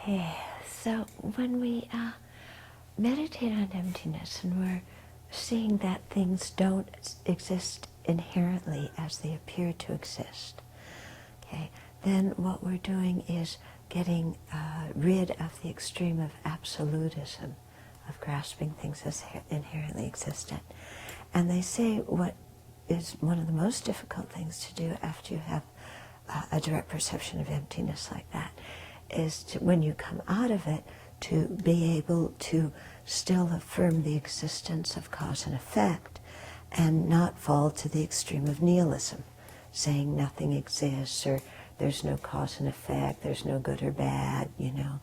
Okay, so when we meditate on emptiness and we're seeing that things don't exist inherently as they appear to exist, okay, then what we're doing is getting rid of the extreme of absolutism, of grasping things as inherently existent. And they say what is one of the most difficult things to do after you have a direct perception of emptiness like that is to, when you come out of it, to be able to still affirm the existence of cause and effect and not fall to the extreme of nihilism, saying nothing exists or there's no cause and effect, there's no good or bad, you know.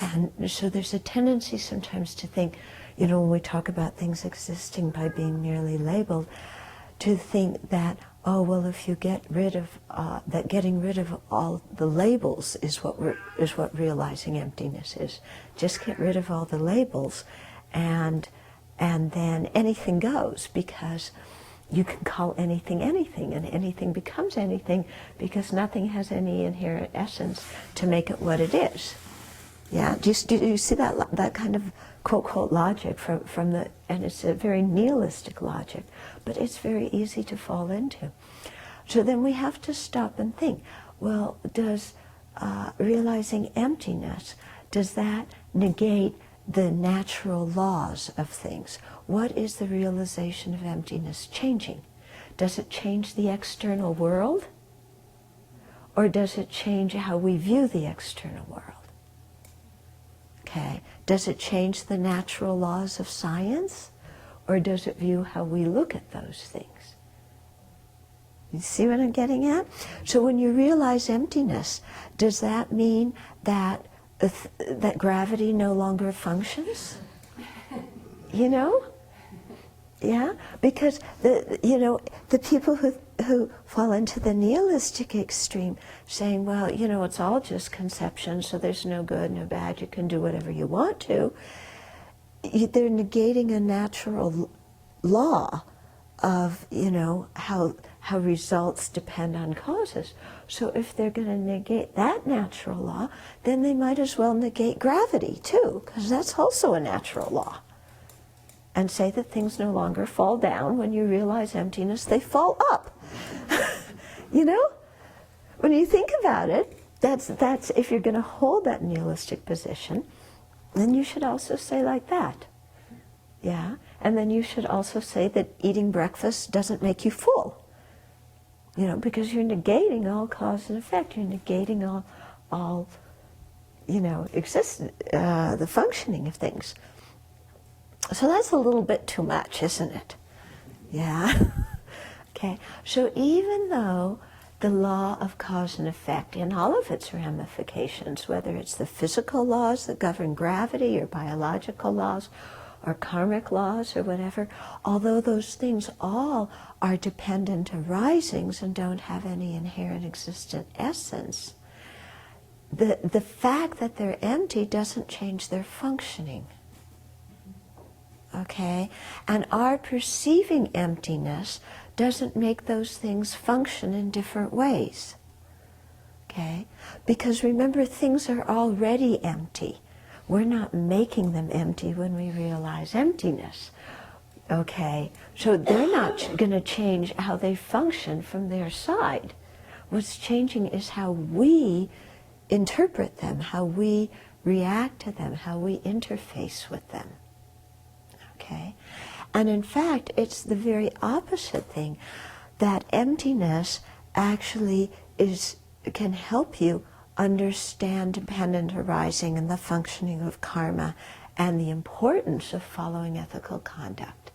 And so there's a tendency sometimes to think, you know, when we talk about things existing by being merely labeled, to think that, oh, well, if you get rid of, that getting rid of all the labels is what realizing emptiness is. Just get rid of all the labels and then anything goes, because you can call anything anything, and anything becomes anything because nothing has any inherent essence to make it what it is. Yeah, do you see that kind of quote logic from the, and it's a very nihilistic logic, but it's very easy to fall into. So then we have to stop and think, well, does realizing emptiness, does that negate the natural laws of things? What is the realization of emptiness changing? Does it change the external world? Or does it change how we view the external world? Okay. Does it change the natural laws of science? Or does it view how we look at those things? You see what I'm getting at? So when you realize emptiness, does that mean that that gravity no longer functions? You know? Yeah? Because the people who fall into the nihilistic extreme, saying, well, you know, it's all just conception, so there's no good, no bad, you can do whatever you want to, they're negating a natural law of, you know, how results depend on causes. So if they're going to negate that natural law, then they might as well negate gravity too, because that's also a natural law. And say that things no longer fall down. When you realize emptiness, they fall up. You know? When you think about it, that's if you're going to hold that nihilistic position, then you should also say like that. Yeah? And then you should also say that eating breakfast doesn't make you full. You know, because you're negating all cause and effect. You're negating all you know, the functioning of things. So that's a little bit too much, isn't it? Yeah? Okay. So even though the law of cause and effect in all of its ramifications, whether it's the physical laws that govern gravity or biological laws or karmic laws or whatever, although those things all are dependent arisings and don't have any inherent existent essence, the fact that they're empty doesn't change their functioning. Okay? And our perceiving emptiness doesn't make those things function in different ways. Okay? Because remember, things are already empty. We're not making them empty when we realize emptiness. Okay? So they're not going to change how they function from their side. What's changing is how we interpret them, how we react to them, how we interface with them. Okay? And in fact, it's the very opposite thing, that emptiness actually can help you understand dependent arising and the functioning of karma and the importance of following ethical conduct.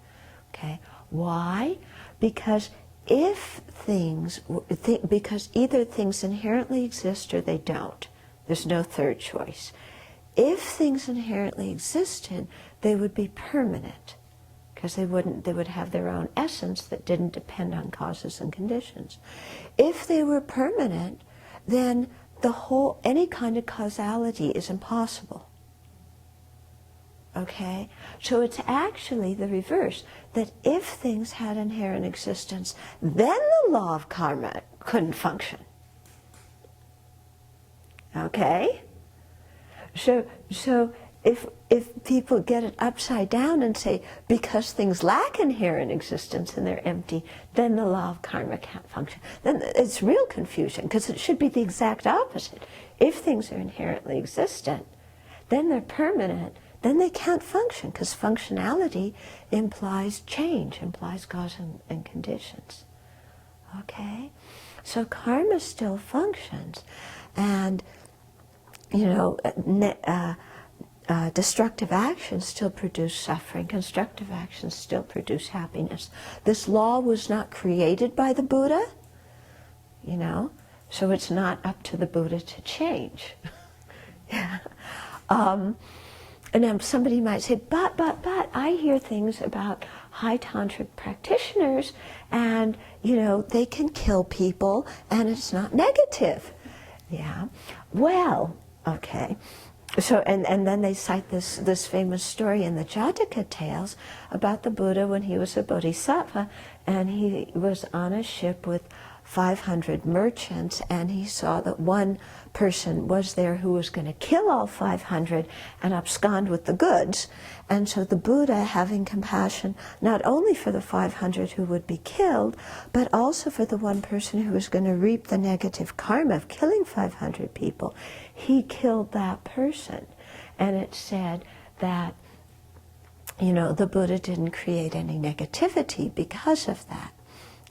Okay? Why? Because because either things inherently exist or they don't. There's no third choice. If things inherently existed, they would be permanent, because they would have their own essence that didn't depend on causes and conditions. If they were permanent, then any kind of causality is impossible. Okay? So it's actually the reverse, that if things had inherent existence, then the law of karma couldn't function. Okay? So if people get it upside down and say, because things lack inherent existence and they're empty, then the law of karma can't function, then it's real confusion, because it should be the exact opposite. If things are inherently existent, then they're permanent, then they can't function, because functionality implies change, implies cause and conditions. Okay? So karma still functions, and destructive actions still produce suffering, constructive actions still produce happiness. This law was not created by the Buddha, so it's not up to the Buddha to change. Yeah. And then somebody might say, but, I hear things about high tantric practitioners, and, they can kill people, and it's not negative. Yeah. Well, okay. So, and then they cite this famous story in the Jataka tales about the Buddha when he was a bodhisattva, and he was on a ship with 500 merchants, and he saw that one person was there who was going to kill all 500 and abscond with the goods. And so the Buddha, having compassion not only for the 500 who would be killed, but also for the one person who was going to reap the negative karma of killing 500 people, he killed that person. And it said that, the Buddha didn't create any negativity because of that.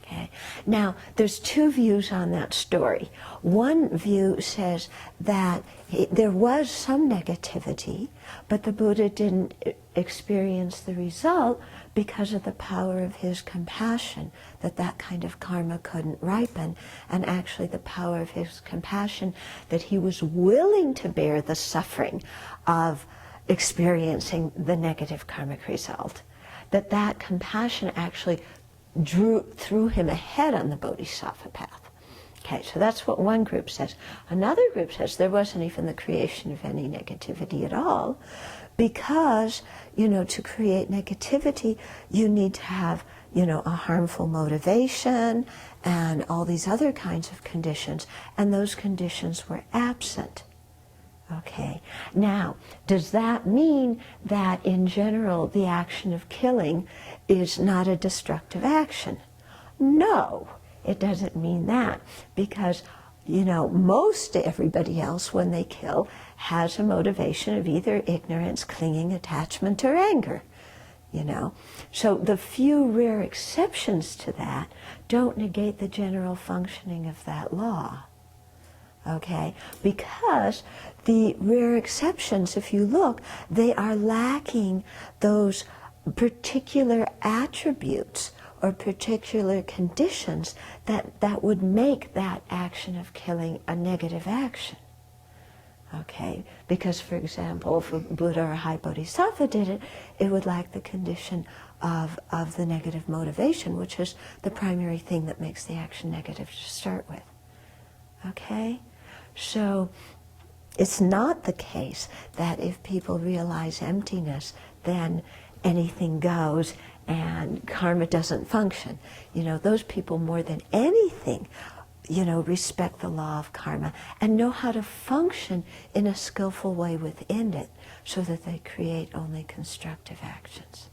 Okay. Now, there's two views on that story. One view says that there was some negativity, but the Buddha didn't experience the result because of the power of his compassion, that kind of karma couldn't ripen, and actually the power of his compassion, that he was willing to bear the suffering of experiencing the negative karmic result, that compassion actually threw him ahead on the bodhisattva path. Okay, so that's what one group says. Another group says there wasn't even the creation of any negativity at all, because, to create negativity, you need to have, a harmful motivation and all these other kinds of conditions, and those conditions were absent. Okay, now, does that mean that in general the action of killing is not a destructive action? No, it doesn't mean that, because, most everybody else when they kill has a motivation of either ignorance, clinging, attachment, or anger. So the few rare exceptions to that don't negate the general functioning of that law. Okay, because the rare exceptions, if you look, they are lacking those particular attributes or particular conditions that would make that action of killing a negative action. Okay, because, for example, if a Buddha or a high bodhisattva did it, it would lack the condition of the negative motivation, which is the primary thing that makes the action negative to start with. Okay? So it's not the case that if people realize emptiness, then anything goes and karma doesn't function. Those people more than anything, respect the law of karma and know how to function in a skillful way within it so that they create only constructive actions.